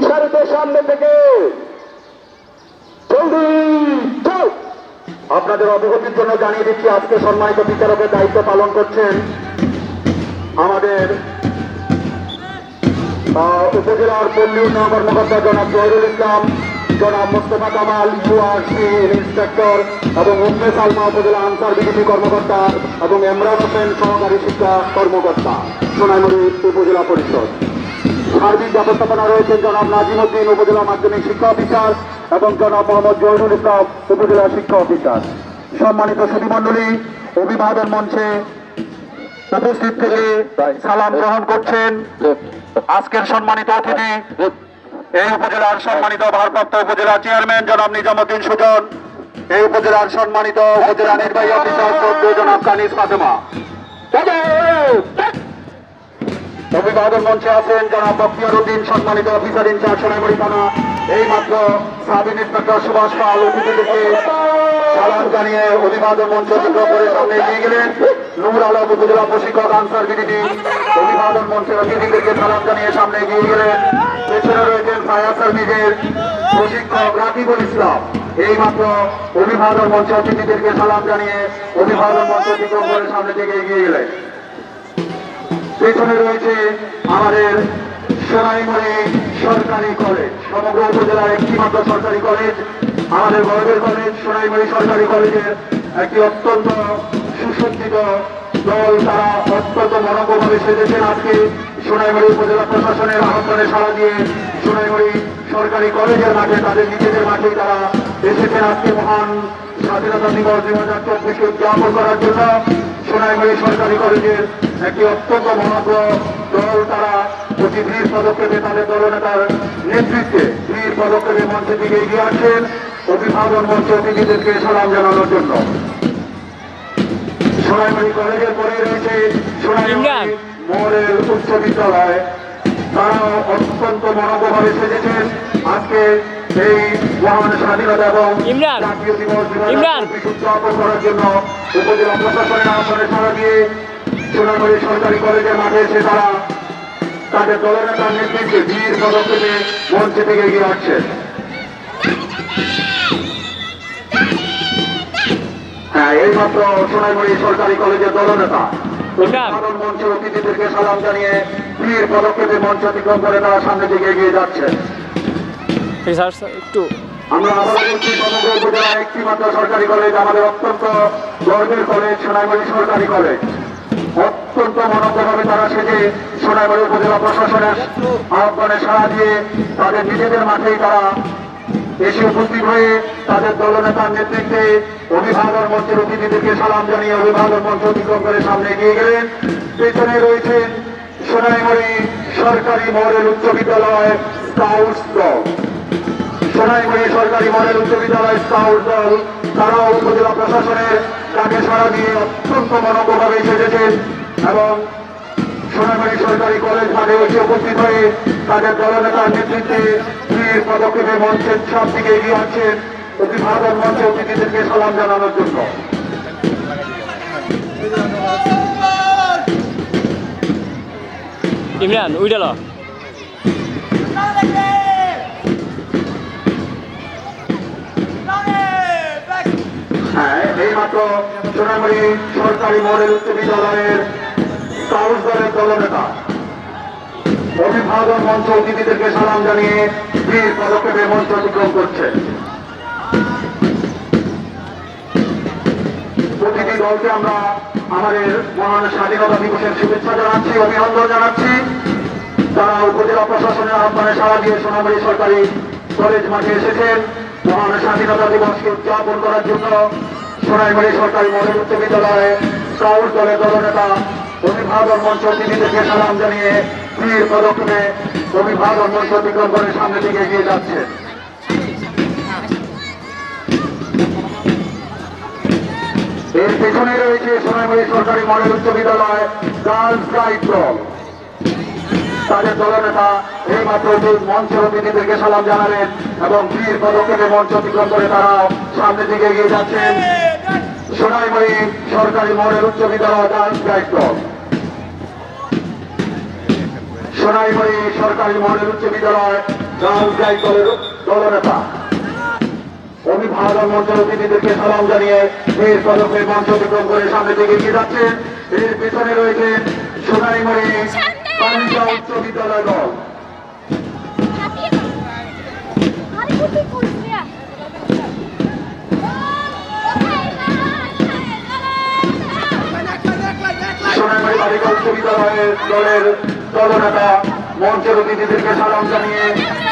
সারিতে সামনে থেকে আপনাদের অবগতির জন্য জানিয়ে দিচ্ছি, আজকে সম্মানিত বিচারকের দায়িত্ব পালন করছেন আমাদের উপজেলার পল্লী উন্নয়ন কর্মকর্তা জনাব জহিরুল ইসলাম, জনাব মোস্তফা কামাল ইউআরসি ইন্সপেক্টর এবং উম্মে সালমা উপজেলা আনসার বিজেপি কর্মকর্তা এবং ইমরান হোসেন সহকারী শিক্ষা কর্মকর্তা সোনাইমুড়ি উপজেলা পরিষদ। সার্বিক ব্যবস্থাপনা রয়েছেন জনাব নাজিম উদ্দিন উপজেলা মাধ্যমিক শিক্ষা অফিসার এবং জনাব মোহাম্মদ জহিরুল ইসলাম উপজেলা শিক্ষা অফিসার। সম্মানিত সুধীমণ্ডলী, অভিবাদন মঞ্চে উপস্থিত থেকে সালাম গ্রহণ করছেন আজকের সম্মানিত অতিথি এই উপজেলার সম্মানিত ভারপ্রাপ্ত উপজেলা চেয়ারম্যান জনাব নিজামুদ্দিন সুজন, এই উপজেলার সম্মানিত উপজেলা নির্বাহী অফিসার জনাব কানিজ ফাতেমা। অভিবাদন মঞ্চে আছেন জনাব বখতিয়ার উদ্দিন, সম্মানিত অফিসার ইনচার্জ সোনাইমুড়ি থানা। এই মাত্র সাব ইন্সপেক্টর সুভাষ পাল অতিথিদেরকে সালাম জানিয়ে অভিবাদন মঞ্চ অতিক্রম করে সামনে এগিয়ে গেলেন। নূর আলম উপজেলা প্রশিক্ষক আনসার বিডিপি অভিবাদন মঞ্চের অতিথিদেরকে সালাম জানিয়ে সামনে এগিয়ে গেলেন। পেছনে রয়েছেন ফায়ার সার্ভিসের প্রশিক্ষক রাকিবুল ইসলাম। এই মাত্র অভিবাদন মঞ্চ অতিথিদেরকে সালাম জানিয়ে অভিবাদন মঞ্চ অতিক্রম করে সামনে থেকে এগিয়ে গেলেন। পেছনে রয়েছে আমাদের সোনাইমুড়ি সরকারি কলেজ, সমগ্র উপজেলার একটি মাত্র সরকারি কলেজ, আমাদের গর্বের কলেজ সোনাইমুড়ি সরকারি কলেজের একটি অত্যন্ত সুসজ্জিত দল। তারা অত্যন্ত মনোজ্ঞভাবে সেজেছেন। আজকে সোনাইমুড়ি উপজেলা প্রশাসনের আহ্বানে সাড়া দিয়ে সোনাইমুড়ি সরকারি কলেজের মাঠে তাদের নিজেদের মাঠেই তারা এসেছেন আজকে মহান স্বাধীনতা দিবস 2024 উদযাপন করার জন্য। সোনাইমুড়ি সরকারি কলেজের একটি অত্যন্ত মনোজ্ঞ দল, তারা অতি ধীর পদক্ষেপে তাদের দলনেতার নেতৃত্বে ধীর পদক্ষেপে মঞ্চের দিকে এগিয়ে আসছেন অভিবাদন মঞ্চ অতিথিদেরকে সালাম জানানোর জন্য। সোনাইমুড়ি কলেজের পরে রয়েছে সোনাইমুড়ি মডেল উচ্চ বিদ্যালয়, তারা অত্যন্ত মনোজ্ঞভাবে সেজেছেন আজকে এই মহান স্বাধীনতা এবং জাতীয় দিবস উদযাপন করার জন্য। উপজেলা প্রশাসনের আহ্বানে সাড়া দিয়ে সোনাইমুড়ি সরকারি কলেজের মাঠে এসে তারা তাদের দলনেতার নেতৃত্বে ধীর পদক্ষেপে মঞ্চে থেকে এগিয়ে আসছেন। হ্যাঁ, এইমাত্র সোনাইমুড়ি সরকারি কলেজের দলনেতা মঞ্চের অতিথিদেরকে সালাম জানিয়ে ধীর পদক্ষেপে মঞ্চ অতিক্রম করে তারা সামনে দিকে এগিয়ে যাচ্ছেন। আমরা আবার বলছি, সমগ্র উপজেলার একটি মাত্র সরকারি কলেজ, আমাদের অত্যন্ত গর্বের কলেজ সোনাইমুড়ি সরকারি কলেজ। অত্যন্ত মনোজ্ঞভাবে তারা সেজে সোনাইমুড়ি উপজেলা প্রশাসনের আহ্বানে সাড়া দিয়ে তাদের নিজেদের মাঠেই তারা এসে উপস্থিত হয়ে তাদের দলনেতার নেতৃত্বে অভিবাদন মঞ্চের অতিথিদেরকে সালাম জানিয়ে অভিবাদন মঞ্চ অতিক্রম করে সামনে এগিয়ে গেলেন। পেছনে রয়েছেন সোনাইমুড়ি সরকারি মডেল উচ্চ বিদ্যালয় স্কাউটস দল। সোনাইমুড়ি সরকারি মডেল উচ্চ বিদ্যালয় স্কাউট দল তারাও উপজেলা প্রশাসনের ডাকে সাড়া দিয়ে অত্যন্ত মনোজ্ঞভাবে সেজেছেন এবং সোনাইমুড়ি সরকারি কলেজ মাঠে এসে উপস্থিত হয়ে তাদের দলনেতার নেতৃত্বে ধীর পদক্ষেপে মঞ্চের সব দিকে এগিয়ে আসছেন অভিবাদন মঞ্চে অতিথিদেরকে সালাম জানানোর জন্য। ইমরান উইডাল হ্যাঁ, এইমাত্র সোনাইমুড়ি সরকারি মডেল উচ্চ বিদ্যালয়ের স্কাউট দলের দলনেতা অভিবাদন মঞ্চ অতিথিদেরকে সালাম জানিয়ে ধীর পদক্ষেপে মঞ্চ অতিক্রম করছে। প্রতিটি দলকে আমরা আমাদের মহান স্বাধীনতা দিবসের শুভেচ্ছা জানাচ্ছি, অভিনন্দন জানাচ্ছি। তারা উপজেলা প্রশাসনের আহ্বানে সাড়া দিয়ে সোনাইমুড়ি সরকারি কলেজ মাঠে এসেছেন মহান স্বাধীনতা দিবসকে উদযাপন করার জন্য। সোনাইমুড়ি সরকারি মডেল উচ্চ বিদ্যালয়ে স্কাউট দলের দলনেতা অভিবাদন মঞ্চ অতিথিদেরকে সালাম জানিয়ে ধীর পদক্ষেপে অভিবাদন মঞ্চ অতিক্রম করে সামনে দিকে এগিয়ে যাচ্ছে। এর পেছনে রয়েছে সোনাইমুড়ি সরকারি মডেল উচ্চ বিদ্যালয় গার্লস গাইড দল, তাদের দলনেতা এই মাত্র মঞ্চের অতিথিদেরকে সালাম জানালেন এবং ধীর পদক্ষেপে মঞ্চ অতিক্রম করে তারা সামনের দিকে এগিয়ে যাচ্ছেন। সোনাইমুড়ি সরকারি মডেল উচ্চ বিদ্যালয় গার্লস গাইড দল। সোনাইমুড়ি সরকারি মডেল উচ্চ বিদ্যালয় রাজশাহী দলের দলনেতা অভিভাবক মঞ্চের অতিথিদেরকে সালাম জানিয়ে বীর পদকে মঞ্চ অতিক্রম করে সামনে দিকে এগিয়ে যাচ্ছেন। এর পিছনে রয়েছেন সোনাইমুড়ি বালিকা উচ্চ বিদ্যালয় দল। সোনাইমুড়ি বালিকা উচ্চ বিদ্যালয়ের দলের দলনেতা মঞ্চের অতিথিদেরকে সালাম জানিয়ে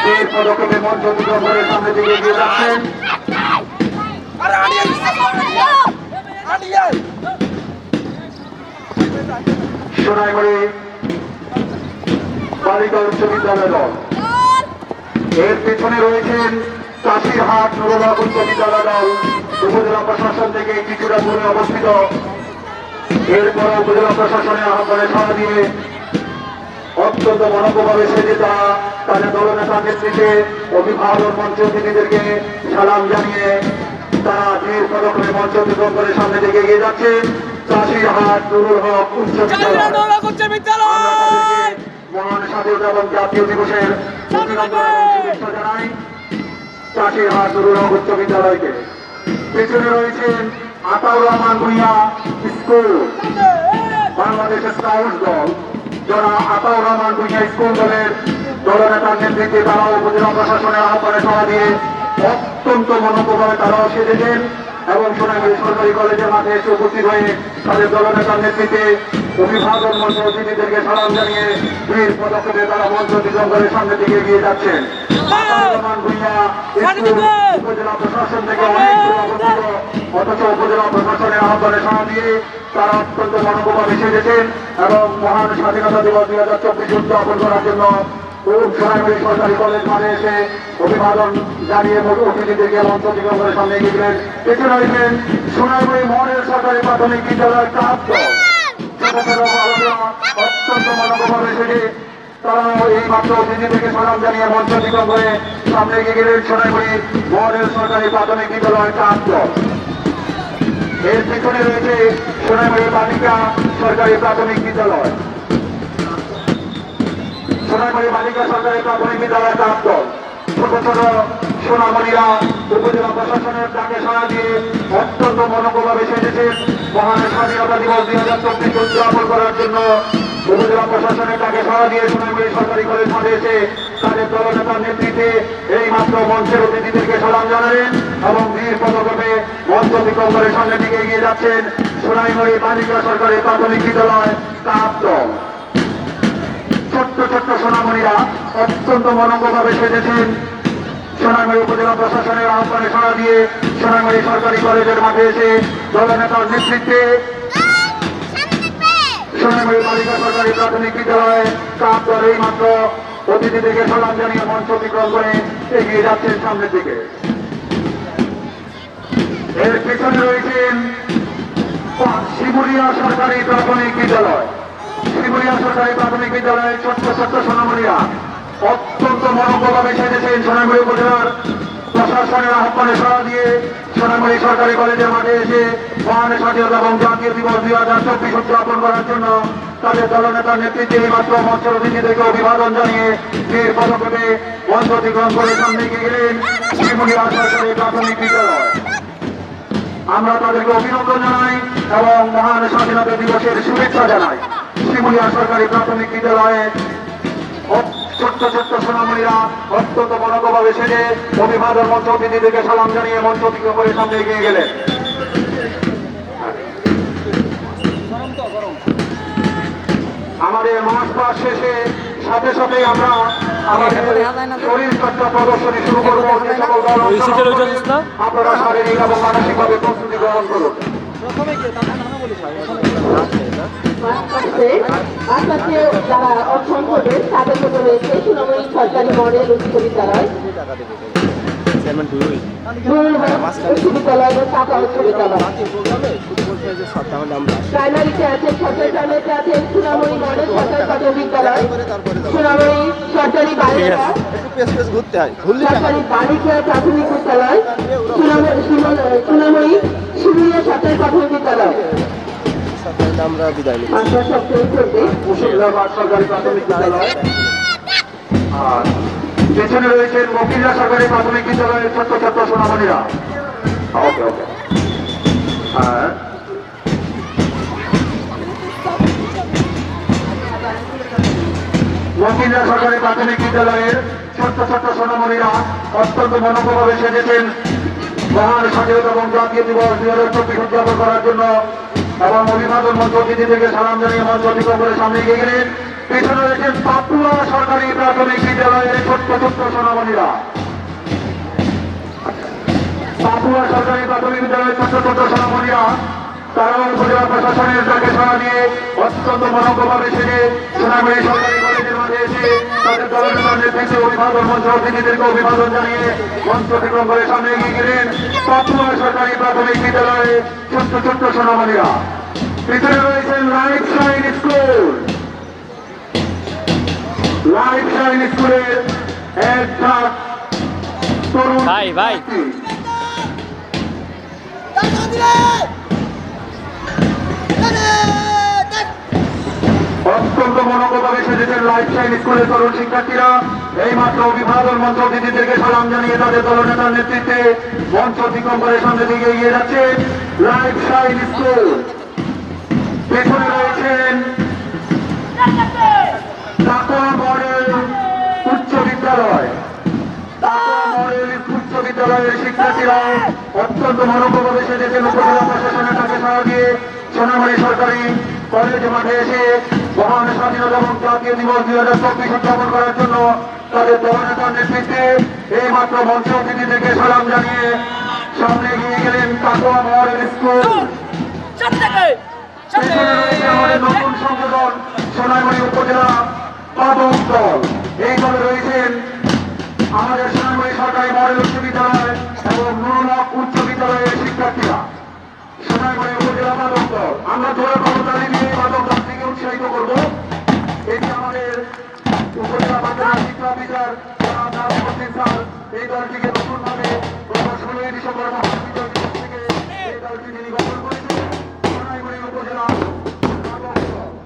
বীর পদক্ষেপে মঞ্চ অতিক্রম করে সামনে দিকে এগিয়ে যাচ্ছেন। সোনাইমুড়ি বালিকা উচ্চ বিদ্যালয় দল। এর পেছনে রয়েছেন চাষিরহাট নুরুল হক উচ্চ বিদ্যালয় দল। উপজেলা প্রশাসন থেকে কিছুটা দূরে অবস্থিত। এরপর উপজেলা প্রশাসনের আহ্বানে সাড়া দিয়ে অত্যন্ত মনোভাবে সেজে তারা তাদের দলনেতা নেতৃত্বে অভিভাবক মঞ্চ অতিথিদেরকে সালাম জানিয়ে তারা ধীর পদক্ষেপে মঞ্চ অতিক্রম করে সামনে দিকে এগিয়ে যাচ্ছেন। চাষিরহাট নুরুল হক উচ্চ বিদ্যালয় মহান স্বাধীনতা এবং জাতীয় দিবসের অভিনন্দন এবং শুভেচ্ছা জানাই চাষিরহাট নুরুল হক উচ্চ বিদ্যালয়কে। পেছনে রয়েছেন আতাউর রহমান ভূঁইয়া স্কুল বাংলাদেশের স্কাউটস দল। যারা আতাউর রহমান ভূঁইয়া স্কুল দলের দলনেতার নেতৃত্বে তারা উপজেলা প্রশাসনের আহ্বানে সাড়া দিয়ে অত্যন্ত মনোজ্ঞভাবে তারাও সেজেছেন এবং সোনাইমুড়ি সরকারি কলেজের মাঠে এসে উপস্থিত হয়ে তাদের দলনেতার নেতৃত্বে অভিভাবক মঞ্চ অতিথিদেরকে সালাম জানিয়ে বীর পদক্ষেপে তারা মঞ্চ অতিক্রম করে সামনের দিকে এগিয়ে যাচ্ছেন। উপজেলা প্রশাসন থেকে অনেক দূরে অবস্থিত, অথচ উপজেলা প্রশাসনের আহ্বানে সাড়া দিয়ে তারা অত্যন্ত মনোজ্ঞভাবে সেজেছেন এবং মহান স্বাধীনতা দিবস 2024 উদযাপন করার জন্য সোনাইমুড়ি সরকারি কলেজ মাঠে এসে অভিবাদন জানিয়ে অতিথিদেরকে মঞ্চ অতিক্রম করে সামনে এগিয়ে গেলেন। পেছনে রয়েছেন সোনাইমুড়ি মডেল সরকারি প্রাথমিক বিদ্যালয়ের ক্লাব দল। অত্যন্ত মনোজ্ঞভাবে সেজে তারা এই মাত্র অতিথিদেরকে সালাম জানিয়ে মঞ্চ অতিক্রম করে সামনে এগিয়ে গেলেন সোনাইমুড়ি মডেল সরকারি প্রাথমিক বিদ্যালয়ের ক্লাব দল। এর পিছনে রয়েছে সোনাইমুড়ি বালিকা সরকারি প্রাথমিক বিদ্যালয়। সোনাইমুড়ি বালিকা সরকারি প্রাথমিক বিদ্যালয়ের ক্লাব দল। ছোট ছোট সোনামণিরা উপজেলা প্রশাসনের ডাকে সাড়া দিয়ে অত্যন্ত মনোজ্ঞভাবে সেজেছেন মহান স্বাধীনতা দিবস 2024 উদযাপন করার জন্য। উপজেলা প্রশাসনের ডাকে সাড়া দিয়ে সোনাইমুড়ি সরকারি কলেজ মাঠে এসে তাদের দলনেতার নেতৃত্বে এই মাত্র মঞ্চের অতিথিদেরকে সালাম জানালেন এবং বীর পদক্ষেপে মঞ্চ অতিক্রম করে সামনের দিকে এগিয়ে যাচ্ছেন সোনাইমুড়ি বালিকা সরকারি প্রাথমিক বিদ্যালয় ক্লাব দল। ছোট্ট ছোট্ট সোনামণিরা অত্যন্ত মনোজ্ঞভাবে সেজেছেন সোনাইমুড়ি উপজেলা প্রশাসনের আহ্বানে সাড়া দিয়ে সোনাইমুড়ি সরকারি কলেজের মাঠে এসে দলনেতার নেতৃত্বে সোনাইমুড়ি বালিকা সরকারি প্রাথমিক বিদ্যালয়ে ক্লাব দল এই মাত্র অতিথিদেরকে সালাম জানিয়ে মঞ্চ অতিক্রম করে এগিয়ে যাচ্ছেন সামনের দিকে। এর পেছনে রয়েছেন শিমুলিয়া সরকারি প্রাথমিক বিদ্যালয়। শিমুলিয়া সরকারি প্রাথমিক বিদ্যালয়ের ছোট্ট ছোট্ট সোনামণিরা অত্যন্ত মনোজ্ঞভাবে সেজেছেন সোনাইমুড়ি উপজেলার প্রশাসনের আহ্বানে সাড়া দিয়ে সোনাইমুড়ি সরকারি কলেজের মাঠে এসে মহান স্বাধীনতা এবং জাতীয় দিবস 2024 উদযাপন করার জন্য তাদের দলনেতার নেতৃত্বে এই মাত্র মঞ্চের অতিথিদেরকে অভিবাদন জানিয়ে বীর পদক্ষেপে মঞ্চ অতিক্রম করে সামনে এগিয়ে গেলেন শিমুলিয়া সরকারি প্রাথমিক বিদ্যালয়। আমরা তাদেরকে অভিনন্দন জানাই এবং মহান স্বাধীনতা দিবসের শুভেচ্ছা জানাই। শিমুলিয়া সরকারি প্রাথমিক বিদ্যালয়ে ছোট্ট ছোট্ট সোনামণিরা অত্যন্ত মনোজ্ঞভাবে সেজে অভিবাদন মঞ্চ অতিথিদেরকে সালাম জানিয়ে মঞ্চ অতিক্রম করে সামনে এগিয়ে গেলেন। আমাদের মাস পাস শেষে সাথে সাথে আমরা আমাদের শরীর চর্চা প্রদর্শনী শুরু করবো। আপনারা শারীরিক এবং মানসিকভাবে প্রস্তুতি গ্রহণ করুন। আজকে যারা অর্থন করবেন তাদের মধ্যে রয়েছে সোনামুড়ি সরকারি মডেল উচ্চ বিদ্যালয়, উচ্চ বিদ্যালয় এবং টাকা উচ্চ বিদ্যালয়। প্রাইমারিতে আছেন সরকারি প্রাইমারিতে আছেন সোনামুড়ি মডেল সরকারি প্রাথমিক বিদ্যালয়, সোনামুড়ি সরকারি বালিকা সরকারি বালিকা প্রাথমিক বিদ্যালয়, সোনামুড়ি শিমুলিয়া সরকারি প্রাথমিক বিদ্যালয়। তাহলে আমরা বিদায় নিই। আশা সপ্তাহে চলবে মুর্শিদাবাদ সরকারি প্রাথমিক বিদ্যালয় আর পেছনে রয়েছেন মকিলা সরকারি প্রাথমিক বিদ্যালয়ের ছোট্ট ছোট্ট সোনামণিরা। ওকে ওকে হ্যাঁ মকিলা সরকারি প্রাথমিক বিদ্যালয়ের ছোট্ট ছোট্ট সোনামণিরা অত্যন্ত মনোজ্ঞভাবে সেজেছেন মহান স্বাধীনতা এবং জাতীয় দিবস 2024 উদযাপন করার জন্য এবং অভিবাদন মঞ্চ অতিথি থেকে সালাম জানিয়ে মঞ্চ অতিক্রম করে সামনে এগিয়ে গেলেন। পেছনে রয়েছেন পাপুয়া সরকারি প্রাথমিক বিদ্যালয়ের ছোট্ট ছোট্ট সোনামণিরা। পাপুয়া সরকারি প্রাথমিক বিদ্যালয়ের ছোট্ট ছোট্ট সোনামণিরা তারাও উপজেলা প্রশাসনের ডাকে সাড়া দিয়ে অত্যন্ত মনোজ্ঞভাবে সেজে সোনামণি সরকারি কলেজের মাঝে এসে তাদের দলের নেতৃত্বে অভিবাদন মঞ্চ অতিথিদেরকে অভিবাদন জানিয়ে মঞ্চ অতিক্রম করে সামনে এগিয়ে গেলেন পাপুয়া সরকারি প্রাথমিক বিদ্যালয়ে ছোট্ট ছোট্ট সোনামণিরা। পিছনে রয়েছেন life shine school. Life shine স্কুলের একটা তরুণ ভাই। অত্যন্ত মনোজ্ঞভাবে সেজেছেন লাইফ শাইন স্কুলের তরুণ শিক্ষার্থীরা। এই মাত্র অভিবাদন মঞ্চ অতিথিদেরকে সালাম জানিয়ে তাদের দলনেতার নেতৃত্বে মঞ্চ অতিক্রম করে সামনে দিকে এগিয়ে যাচ্ছে লাইফ শাইন স্কুল। পেছনে রয়েছেন টাকা মডেল উচ্চ বিদ্যালয়। টাকা মডেল উচ্চ বিদ্যালয়ের শিক্ষার্থীরা অত্যন্ত মনোজ্ঞভাবে সেজেছেন উপজেলা প্রশাসনের কাছে সাড়া দিয়ে সোনামণি সরকারি কলেজ মাঠে এসে মহান স্বাধীনতা এবং জাতীয় দিবস 2024 উদযাপন করার জন্য তাদের দলনেতার নেতৃত্বে এই মাত্র মঞ্চ অতিথি থেকে সালাম জানিয়ে সামনে এগিয়ে গেলেন কাটোয়া মডেল স্কুল। পেছনে রয়েছে আমাদের নতুন সংগঠন সোনামণি উপজেলা পাদক দল। এই দলে রয়েছেন আমাদের সোনামণি সরকারি মডেল উচ্চ বিদ্যালয় এবং নুরুলক উচ্চ বিদ্যালয়ের শিক্ষার্থীরা। সোনামণি উপজেলা পাদক দল আমরা জোরে কর্মচারী দিয়ে পাদক দল থেকে উৎসাহিত করব। এটি আমাদের উপজেলা বাজার শিক্ষা অফিসার এই দলটিকে নতুনভাবে গত 16 ডিসেম্বর